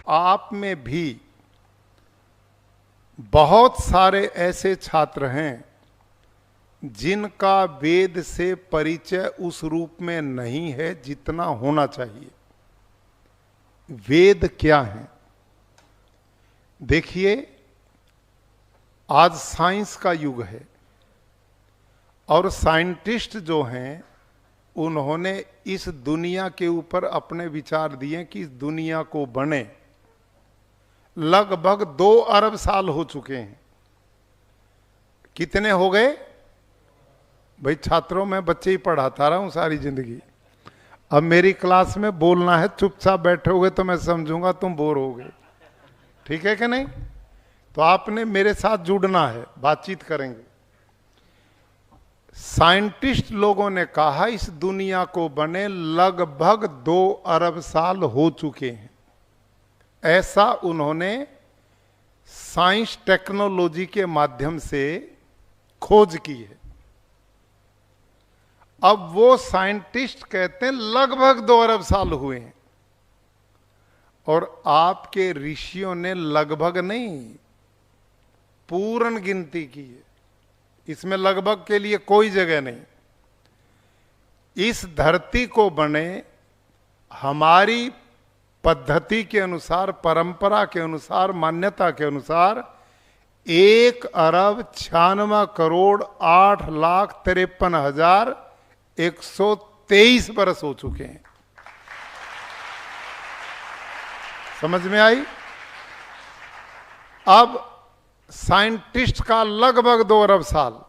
आप में भी बहुत सारे ऐसे छात्र हैं जिनका वेद से परिचय उस रूप में नहीं है जितना होना चाहिए। वेद क्या है? देखिए, आज साइंस का युग है और साइंटिस्ट जो हैं उन्होंने इस दुनिया के ऊपर अपने विचार दिए कि इस दुनिया को बने लगभग 2 अरब साल हो चुके हैं। कितने हो गए भाई? छात्रों में बच्चे ही पढ़ाता रहा हूं सारी जिंदगी। अब मेरी क्लास में बोलना है, चुपचाप बैठोगे तो मैं समझूंगा तुम बोर होगे। ठीक है कि नहीं? तो आपने मेरे साथ जुड़ना है, बातचीत करेंगे। साइंटिस्ट लोगों ने कहा इस दुनिया को बने लगभग 2 अरब साल हो चुके हैं। ऐसा उन्होंने साइंस टेक्नोलॉजी के माध्यम से खोज की है। अब वो साइंटिस्ट कहते हैं लगभग 2 अरब साल हुए हैं, और आपके ऋषियों ने लगभग नहीं, पूर्ण गिनती की है। इसमें लगभग के लिए कोई जगह नहीं। इस धरती को बने हमारी पद्धति के अनुसार, परंपरा के अनुसार, मान्यता के अनुसार 1,98,53,123 बरस हो चुके हैं। समझ में आई? अब साइंटिस्ट का लगभग 2 अरब साल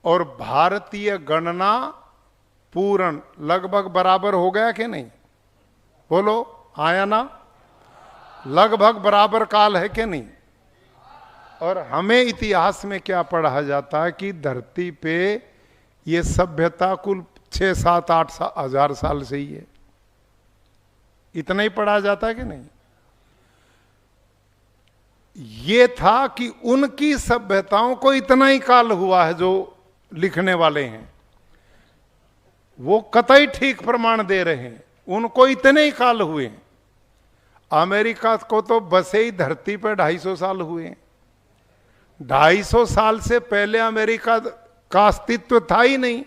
और भारतीय गणना पूर्ण लगभग बराबर हो गया कि नहीं? बोलो, आया ना? लगभग बराबर काल है कि नहीं? और हमें इतिहास में क्या पढ़ा जाता है कि धरती पे ये सभ्यता कुल 6, 7, 8 हजार साल से ही है। इतना ही पढ़ा जाता है कि नहीं? ये था कि उनकी सभ्यताओं को इतना ही काल हुआ है। जो लिखने वाले हैं वो कतई ठीक प्रमाण दे रहे हैं, उनको इतने ही काल हुए हैं। अमेरिका को तो बसे ही धरती पर 250 साल हुए हैं। 250 साल से पहले अमेरिका का अस्तित्व था ही नहीं।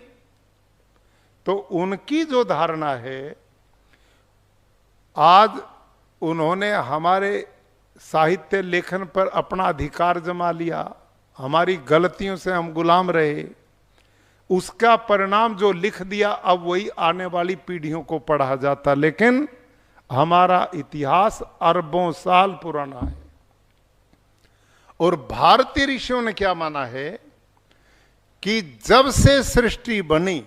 तो उनकी जो धारणा है, आज उन्होंने हमारे साहित्य लेखन पर अपना अधिकार जमा लिया, हमारी गलतियों से हम गुलाम रहे, उसका परिणाम जो लिख दिया अब वही आने वाली पीढ़ियों को पढ़ा जाता। लेकिन हमारा इतिहास अरबों साल पुराना है। और भारतीय ऋषियों ने क्या माना है कि जब से सृष्टि बनी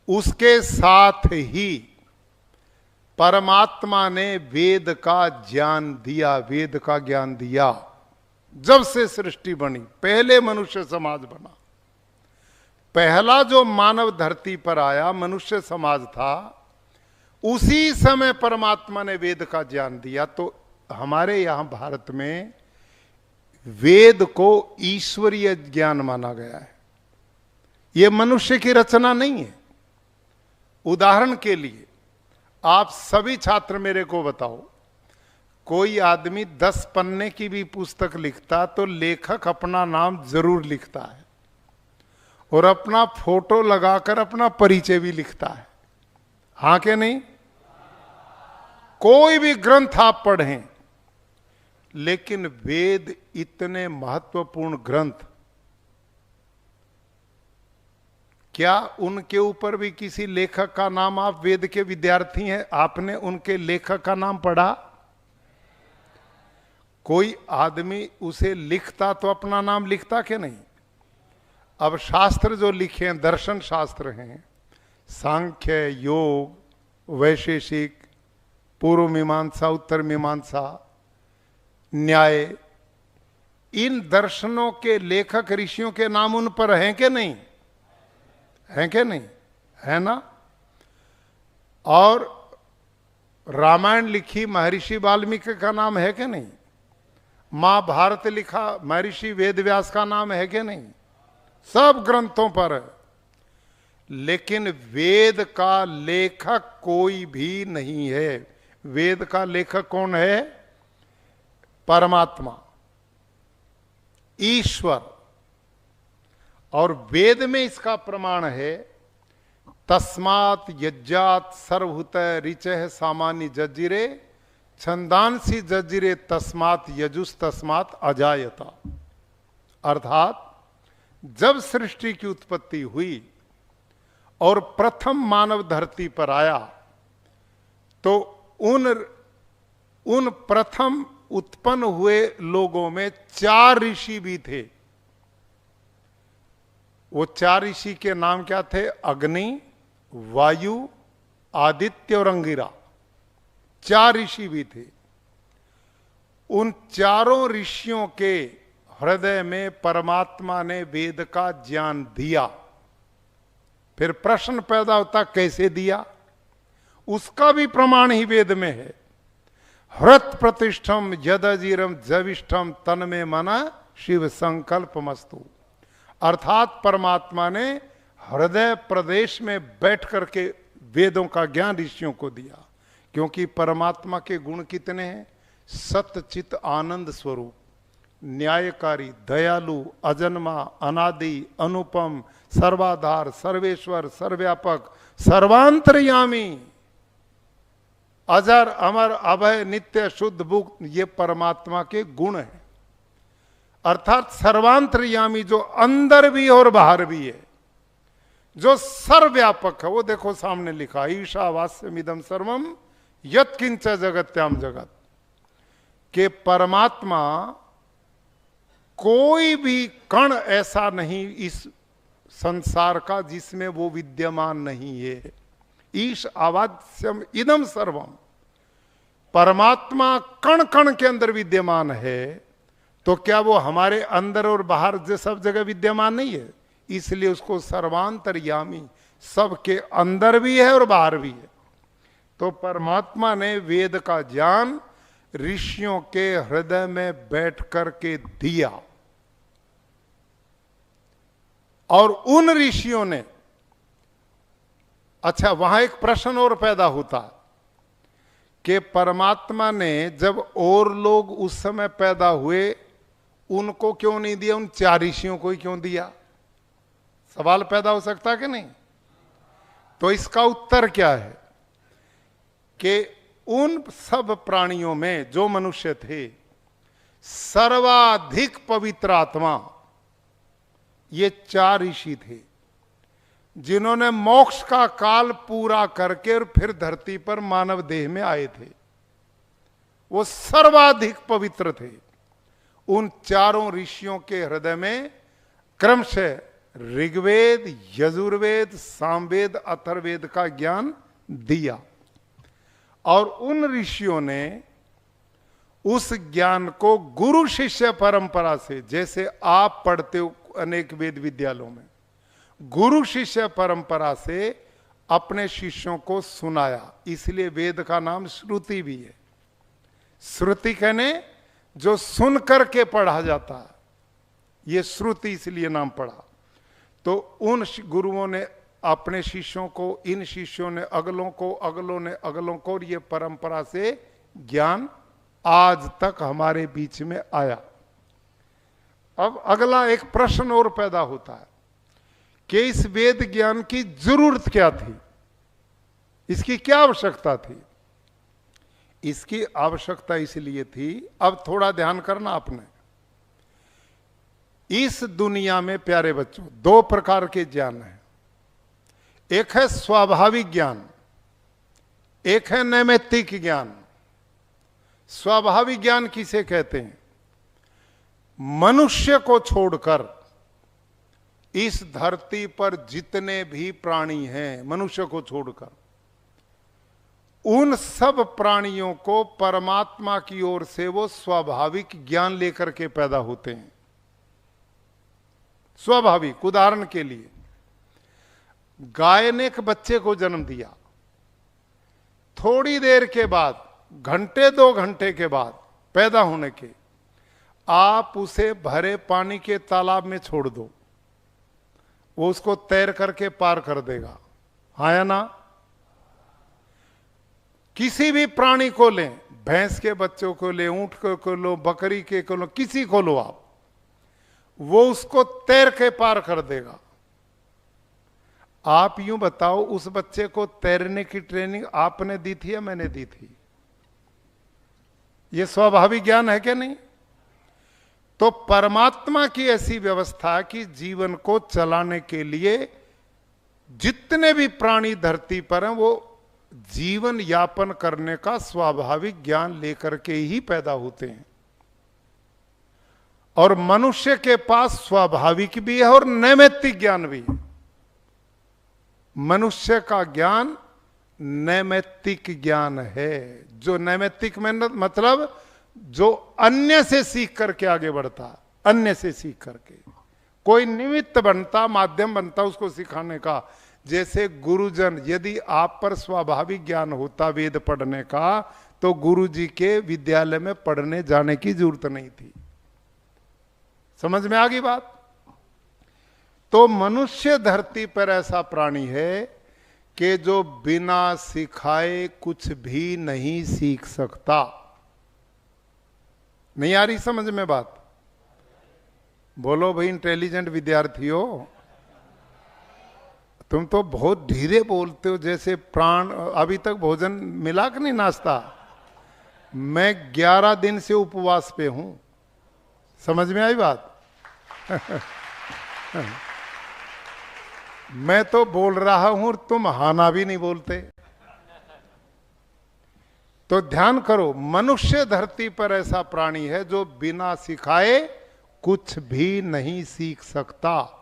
उसके साथ ही परमात्मा ने वेद का ज्ञान दिया, वेद का ज्ञान दिया। जब से सृष्टि बनी, पहले मनुष्य समाज बना, पहला जो मानव धरती पर आया मनुष्य समाज था, उसी समय परमात्मा ने वेद का ज्ञान दिया। तो हमारे यहां भारत में वेद को ईश्वरीय ज्ञान माना गया है। यह मनुष्य की रचना नहीं है। उदाहरण के लिए आप सभी छात्र मेरे को बताओ, कोई आदमी 10 पन्ने की भी पुस्तक लिखता तो लेखक अपना नाम जरूर लिखता है और अपना फोटो लगाकर अपना परिचय भी लिखता है। हाँ के नहीं? कोई भी ग्रंथ आप पढ़ें, लेकिन वेद इतने महत्वपूर्ण ग्रंथ, क्या उनके ऊपर भी किसी लेखक का नाम? आप वेद के विद्यार्थी हैं, आपने उनके लेखक का नाम पढ़ा? कोई आदमी उसे लिखता तो अपना नाम लिखता कि नहीं? अब शास्त्र जो लिखे हैं, दर्शन शास्त्र हैं, सांख्य, योग, वैशेषिक, पूर्व मीमांसा, उत्तर मीमांसा, न्याय, इन दर्शनों के लेखक ऋषियों के नाम उन पर हैं कि नहीं? हैं कि नहीं? है ना? और रामायण लिखी महर्षि वाल्मीकि का नाम है कि नहीं? महाभारत लिखा महर्षि वेदव्यास का नाम है कि नहीं? सब ग्रंथों पर है। लेकिन वेद का लेखक कोई भी नहीं है। वेद का लेखक कौन है? परमात्मा, ईश्वर। और वेद में इसका प्रमाण है, तस्मात् यज्ञात सर्वभूत ऋचः सामान्य जज्जिरे छंदांसी जज्जिरे तस्मात् यजुस तस्मात् अजायता। अर्थात जब सृष्टि की उत्पत्ति हुई और प्रथम मानव धरती पर आया तो उन प्रथम उत्पन्न हुए लोगों में 4 ऋषि भी थे। वो 4 ऋषि के नाम क्या थे? अग्नि, वायु, आदित्य और अंगिरा। 4 ऋषि भी थे। उन चारों ऋषियों के हृदय में परमात्मा ने वेद का ज्ञान दिया। फिर प्रश्न पैदा होता, कैसे दिया? उसका भी प्रमाण ही वेद में है। हृत प्रतिष्ठम यदजीरम जविष्ठम तन्मे मना शिव संकल्पमस्तु। अर्थात परमात्मा ने हृदय प्रदेश में बैठ करके वेदों का ज्ञान ऋषियों को दिया। क्योंकि परमात्मा के गुण कितने हैं? सत्य चित आनंद स्वरूप, न्यायकारी, दयालु, अजन्मा, अनादि, अनुपम, सर्वाधार, सर्वेश्वर, सर्वव्यापक, सर्वांतर्यामी, अजर, अमर, अभय, नित्य, शुद्ध, मुक्त, ये परमात्मा के गुण हैं। अर्थात सर्वांतर्यामी, जो अंदर भी और बाहर भी है, जो सर्वव्यापक है। वो देखो सामने लिखा, ईशावास्यमिदं सर्वम यत्किंच जगत्याम जगत, के परमात्मा कोई भी कण ऐसा नहीं इस संसार का जिसमें वो विद्यमान नहीं है। ईश आवास्यम इदम सर्वम, परमात्मा कण कण के अंदर विद्यमान है, तो क्या वो हमारे अंदर और बाहर सब जगह विद्यमान नहीं है? इसलिए उसको सर्वांतर्यामी, सबके अंदर भी है और बाहर भी है। तो परमात्मा ने वेद का ज्ञान ऋषियों के हृदय में बैठ करके दिया। और उन ऋषियों ने, अच्छा वहां एक प्रश्न और पैदा होता कि परमात्मा ने जब और लोग उस समय पैदा हुए, उनको क्यों नहीं दिया? उन 4 ऋषियों को ही क्यों दिया? सवाल पैदा हो सकता कि नहीं? तो इसका उत्तर क्या है कि उन सब प्राणियों में जो मनुष्य थे, सर्वाधिक पवित्र आत्मा ये 4 ऋषि थे, जिन्होंने मोक्ष का काल पूरा करके और फिर धरती पर मानव देह में आए थे। वो सर्वाधिक पवित्र थे। उन चारों ऋषियों के हृदय में क्रमशः ऋग्वेद, यजुर्वेद, सामवेद, अथर्ववेद का ज्ञान दिया। और उन ऋषियों ने उस ज्ञान को गुरु शिष्य परंपरा से, जैसे आप पढ़ते हो अनेक वेद विद्यालयों में, गुरु शिष्य परंपरा से अपने शिष्यों को सुनाया। इसलिए वेद का नाम श्रुति भी है। श्रुति कहने जो सुन करके पढ़ा जाता है, ये श्रुति इसलिए नाम पड़ा। तो उन गुरुओं ने अपने शिष्यों को, इन शिष्यों ने अगलों को, अगलों ने अगलों को, और ये परंपरा से ज्ञान आज तक हमारे बीच में आया। अब अगला एक प्रश्न और पैदा होता है कि इस वेद ज्ञान की जरूरत क्या थी? इसकी क्या आवश्यकता थी? इसकी आवश्यकता इसलिए थी, अब थोड़ा ध्यान करना आपने, इस दुनिया में प्यारे बच्चों 2 प्रकार के ज्ञान हैं। एक है स्वाभाविक ज्ञान, एक है नैमित्तिक ज्ञान। स्वाभाविक ज्ञान किसे कहते हैं? मनुष्य को छोड़कर इस धरती पर जितने भी प्राणी हैं, मनुष्य को छोड़कर, उन सब प्राणियों को परमात्मा की ओर से वो स्वाभाविक ज्ञान लेकर के पैदा होते हैं। स्वाभाविक, उदाहरण के लिए गाय ने एक बच्चे को जन्म दिया, थोड़ी देर के बाद, घंटे 2 घंटे के बाद पैदा होने के, आप उसे भरे पानी के तालाब में छोड़ दो, वो उसको तैर करके पार कर देगा, हाँ या ना? किसी भी प्राणी को लें, भैंस के बच्चों को ले, ऊंट को लो, बकरी के को लो, किसी को लो आप, वो उसको तैर के पार कर देगा। आप यूं बताओ, उस बच्चे को तैरने की ट्रेनिंग आपने दी थी या मैंने दी थी? यह स्वाभाविक ज्ञान है क्या नहीं? तो परमात्मा की ऐसी व्यवस्था कि जीवन को चलाने के लिए जितने भी प्राणी धरती पर हैं वो जीवन यापन करने का स्वाभाविक ज्ञान लेकर के ही पैदा होते हैं। और मनुष्य के पास स्वाभाविक भी है और नैमित्तिक ज्ञान भी है। मनुष्य का ज्ञान नैमित्तिक ज्ञान है, जो नैमित्तिक में मतलब जो अन्य से सीख करके आगे बढ़ता, अन्य से सीख करके कोई निमित्त बनता, माध्यम बनता उसको सिखाने का। जैसे गुरुजन, यदि आप पर स्वाभाविक ज्ञान होता वेद पढ़ने का, तो गुरुजी के विद्यालय में पढ़ने जाने की जरूरत नहीं थी। समझ में आ गई बात? तो मनुष्य धरती पर ऐसा प्राणी है कि जो बिना सिखाए कुछ भी नहीं सीख सकता। नहीं आ रही समझ में बात? बोलो भाई इंटेलिजेंट विद्यार्थी हो, तुम तो बहुत धीरे बोलते हो, जैसे प्राण। अभी तक भोजन मिला कि नहीं, नाश्ता? मैं 11 दिन से उपवास पे हूं। समझ में आई बात? मैं तो बोल रहा हूं, तुम हाना भी नहीं बोलते। तो ध्यान करो, मनुष्य धरती पर ऐसा प्राणी है जो बिना सिखाए कुछ भी नहीं सीख सकता।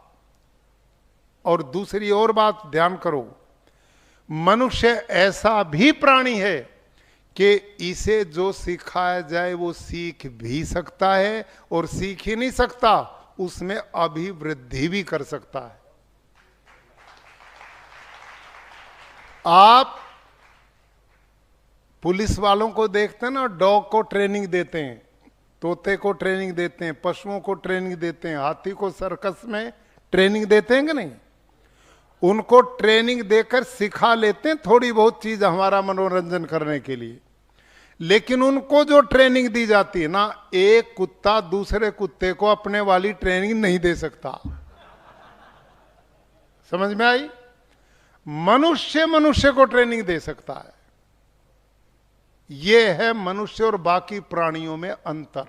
और दूसरी और बात ध्यान करो, मनुष्य ऐसा भी प्राणी है कि इसे जो सिखाया जाए वो सीख भी सकता है, और सीख ही नहीं सकता उसमें अभिवृद्धि भी कर सकता है। आप पुलिस वालों को देखते हैं ना, डॉग को ट्रेनिंग देते हैं, तोते को ट्रेनिंग देते हैं, पशुओं को ट्रेनिंग देते हैं, हाथी को सर्कस में ट्रेनिंग देते हैं कि नहीं? उनको ट्रेनिंग देकर सिखा लेते हैं थोड़ी बहुत चीज हमारा मनोरंजन करने के लिए। लेकिन उनको जो ट्रेनिंग दी जाती है ना, एक कुत्ता दूसरे कुत्ते को अपने वाली ट्रेनिंग नहीं दे सकता। समझ में आई? मनुष्य मनुष्य को ट्रेनिंग दे सकता है। यह है मनुष्य और बाकी प्राणियों में अंतर।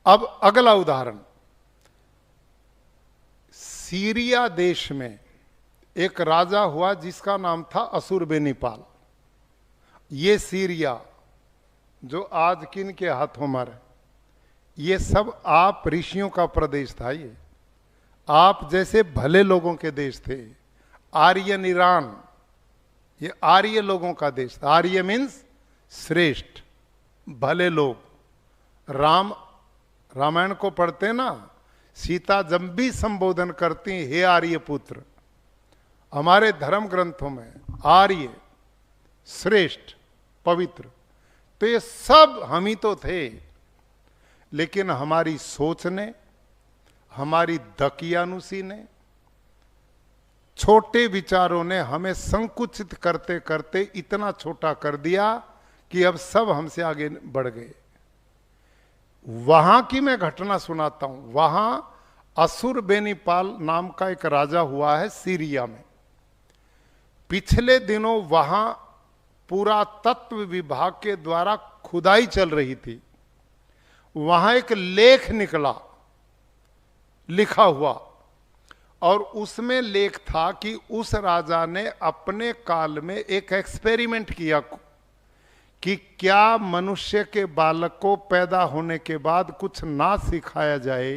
अब अगला उदाहरण, सीरिया देश में एक राजा हुआ जिसका नाम था असुरबेनीपाल। ये सीरिया जो आज किन के हाथों में है, ये सब आप ऋषियों का प्रदेश था। ये आप जैसे भले लोगों के देश थे। आर्यन ईरान, ये आर्य लोगों का देश था। आर्य मीन्स श्रेष्ठ, भले लोग। रामायण को पढ़ते ना, सीता जब भी संबोधन करती हे आर्य पुत्र, हमारे धर्म ग्रंथों में आर्य, श्रेष्ठ, पवित्र, तो ये सब हम ही तो थे। लेकिन हमारी सोच ने, हमारी दकियानुसी ने, छोटे विचारों ने हमें संकुचित करते करते इतना छोटा कर दिया कि अब सब हमसे आगे बढ़ गए। वहां की मैं घटना सुनाता हूं। वहां असुरबेनीपाल नाम का एक राजा हुआ है सीरिया में। पिछले दिनों वहां पुरातत्व विभाग के द्वारा खुदाई चल रही थी। वहां एक लेख निकला, लिखा हुआ, और उसमें लेख था कि उस राजा ने अपने काल में एक एक्सपेरिमेंट किया कि क्या मनुष्य के बालक को पैदा होने के बाद कुछ ना सिखाया जाए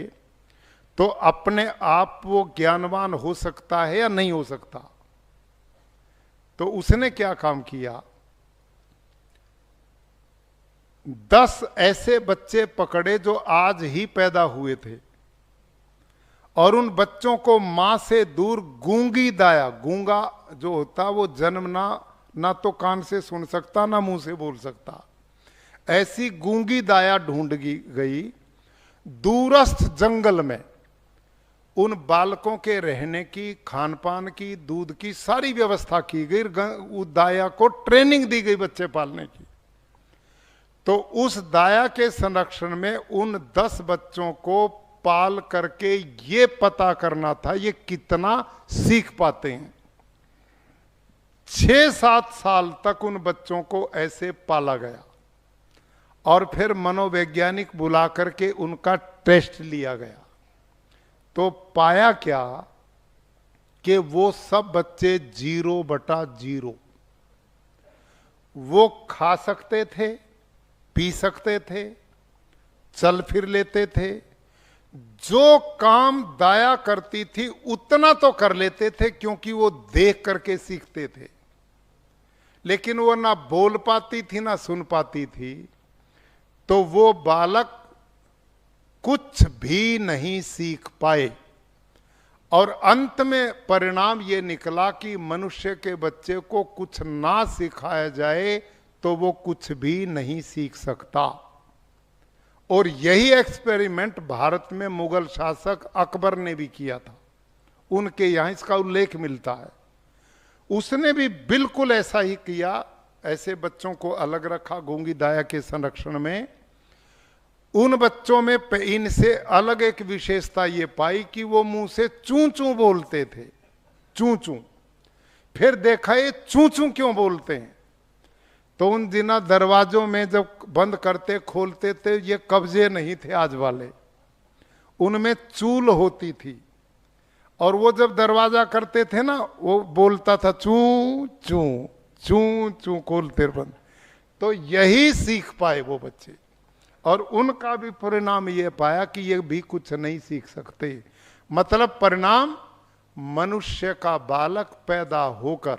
तो अपने आप वो ज्ञानवान हो सकता है या नहीं हो सकता। तो उसने क्या काम किया, 10 ऐसे बच्चे पकड़े जो आज ही पैदा हुए थे, और उन बच्चों को मां से दूर गूंगी दाया, गूंगा जो होता वो जन्म ना तो कान से सुन सकता ना मुंह से बोल सकता, ऐसी गूंगी दाया ढूंढ गई दूरस्थ जंगल में। उन बालकों के रहने की, खान पान की, दूध की सारी व्यवस्था की गई। उस दाया को ट्रेनिंग दी गई बच्चे पालने की। तो उस दाया के संरक्षण में उन 10 बच्चों को पाल करके ये पता करना था ये कितना सीख पाते हैं। 6-7 साल तक उन बच्चों को ऐसे पाला गया और फिर मनोवैज्ञानिक बुला करके उनका टेस्ट लिया गया। तो पाया क्या कि वो सब बच्चे 0/0। वो खा सकते थे, पी सकते थे, चल फिर लेते थे। जो काम दाया करती थी उतना तो कर लेते थे क्योंकि वो देख करके सीखते थे, लेकिन वो ना बोल पाती थी ना सुन पाती थी। तो वो बालक कुछ भी नहीं सीख पाए और अंत में परिणाम ये निकला कि मनुष्य के बच्चे को कुछ ना सिखाया जाए तो वो कुछ भी नहीं सीख सकता। और यही एक्सपेरिमेंट भारत में मुगल शासक अकबर ने भी किया था। उनके यहां इसका उल्लेख मिलता है। उसने भी बिल्कुल ऐसा ही किया। ऐसे बच्चों को अलग रखा गूंगी दाया के संरक्षण में। उन बच्चों में इनसे अलग एक विशेषता ये पाई कि वो मुंह से चूं चूं बोलते थे, चूं चूं। फिर देखा ये चूं चूं क्यों बोलते हैं, तो उन दिनों दरवाजों में जब बंद करते खोलते थे ये कब्जे नहीं थे आज वाले, उनमें चूल होती थी और वो जब दरवाजा करते थे ना वो बोलता था चूं चूं चूं चूं, खोलते बंद। तो यही सीख पाए वो बच्चे और उनका भी परिणाम ये पाया कि ये भी कुछ नहीं सीख सकते। मतलब परिणाम, मनुष्य का बालक पैदा होकर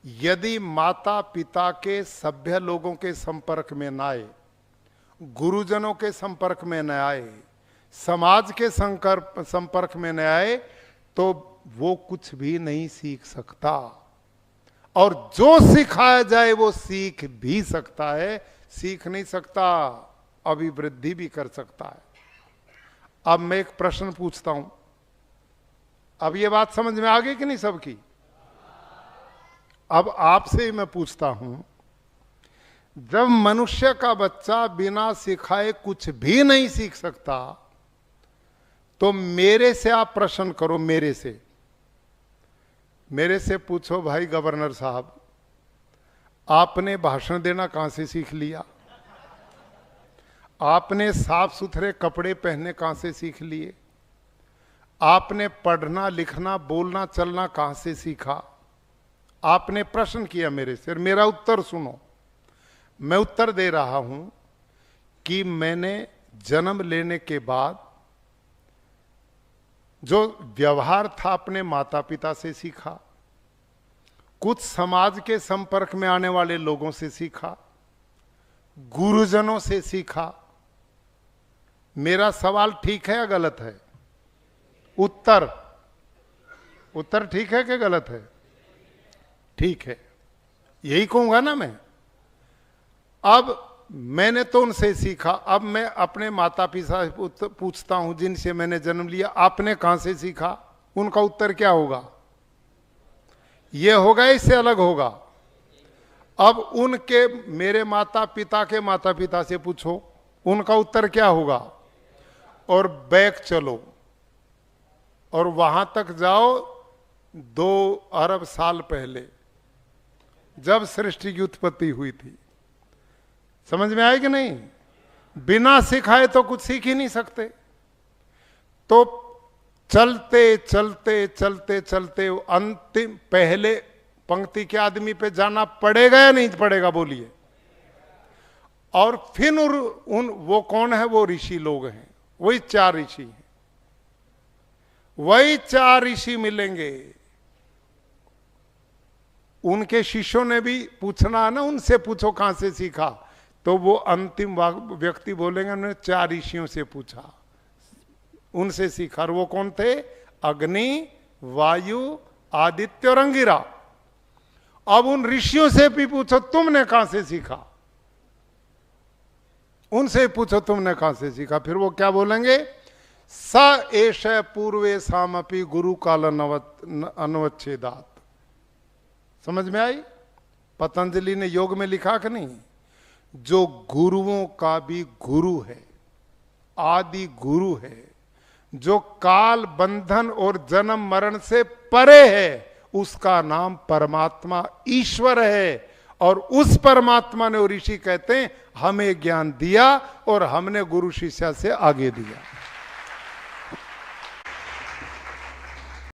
यदि माता पिता के सभ्य लोगों के संपर्क में न आए, गुरुजनों के संपर्क में न आए, समाज के संपर्क में न आए, तो वो कुछ भी नहीं सीख सकता। और जो सिखाया जाए वो सीख भी सकता है, सीख नहीं सकता अभिवृद्धि भी कर सकता है। अब मैं एक प्रश्न पूछता हूं, अब ये बात समझ में आ गई कि नहीं सबकी? अब आपसे ही मैं पूछता हूं, जब मनुष्य का बच्चा बिना सिखाए कुछ भी नहीं सीख सकता, तो मेरे से आप प्रश्न करो, मेरे से पूछो, भाई गवर्नर साहब आपने भाषण देना कहां से सीख लिया? आपने साफ सुथरे कपड़े पहनने कहां से सीख लिए? आपने पढ़ना लिखना बोलना चलना कहां से सीखा? आपने प्रश्न किया मेरे से, मेरा उत्तर सुनो। मैं उत्तर दे रहा हूं कि मैंने जन्म लेने के बाद जो व्यवहार था अपने माता पिता से सीखा, कुछ समाज के संपर्क में आने वाले लोगों से सीखा, गुरुजनों से सीखा। मेरा सवाल ठीक है या गलत है? उत्तर ठीक है कि गलत है? ठीक है, यही कहूंगा ना मैं। अब मैंने तो उनसे सीखा, अब मैं अपने माता पिता से पूछता हूं जिनसे मैंने जन्म लिया, आपने कहां से सीखा? उनका उत्तर क्या होगा? ये होगा, इससे अलग होगा। अब उनके, मेरे माता पिता से पूछो, उनका उत्तर क्या होगा? और बैक चलो और वहां तक जाओ 2 अरब साल पहले, जब सृष्टि की उत्पत्ति हुई थी। समझ में आए कि नहीं? बिना सिखाए तो कुछ सीख ही नहीं सकते। तो चलते चलते चलते चलते अंतिम पहले पंक्ति के आदमी पे जाना पड़ेगा या नहीं पड़ेगा? बोलिए। और फिर वो कौन है? वो ऋषि लोग हैं, वही 4 ऋषि हैं। वही 4 ऋषि मिलेंगे। उनके शिष्यों ने भी पूछना है ना, उनसे पूछो कहां से सीखा, तो वो अंतिम व्यक्ति बोलेंगे उन्होंने 4 ऋषियों से पूछा, उनसे सीखा। और वो कौन थे? अग्नि, वायु, आदित्य और अंगिरा। अब उन ऋषियों से भी पूछो तुमने कहां से सीखा, उनसे पूछो तुमने कहां से सीखा। फिर वो क्या बोलेंगे? स एष पूर्वे सामपि गुरु काल अनवच्छेदात। समझ में आई? पतंजलि ने योग में लिखा कि नहीं, जो गुरुओं का भी गुरु है, आदि गुरु है, जो काल बंधन और जन्म मरण से परे है, उसका नाम परमात्मा ईश्वर है। और उस परमात्मा ने, और ऋषि कहते हैं, हमें ज्ञान दिया और हमने गुरु शिष्य से आगे दिया।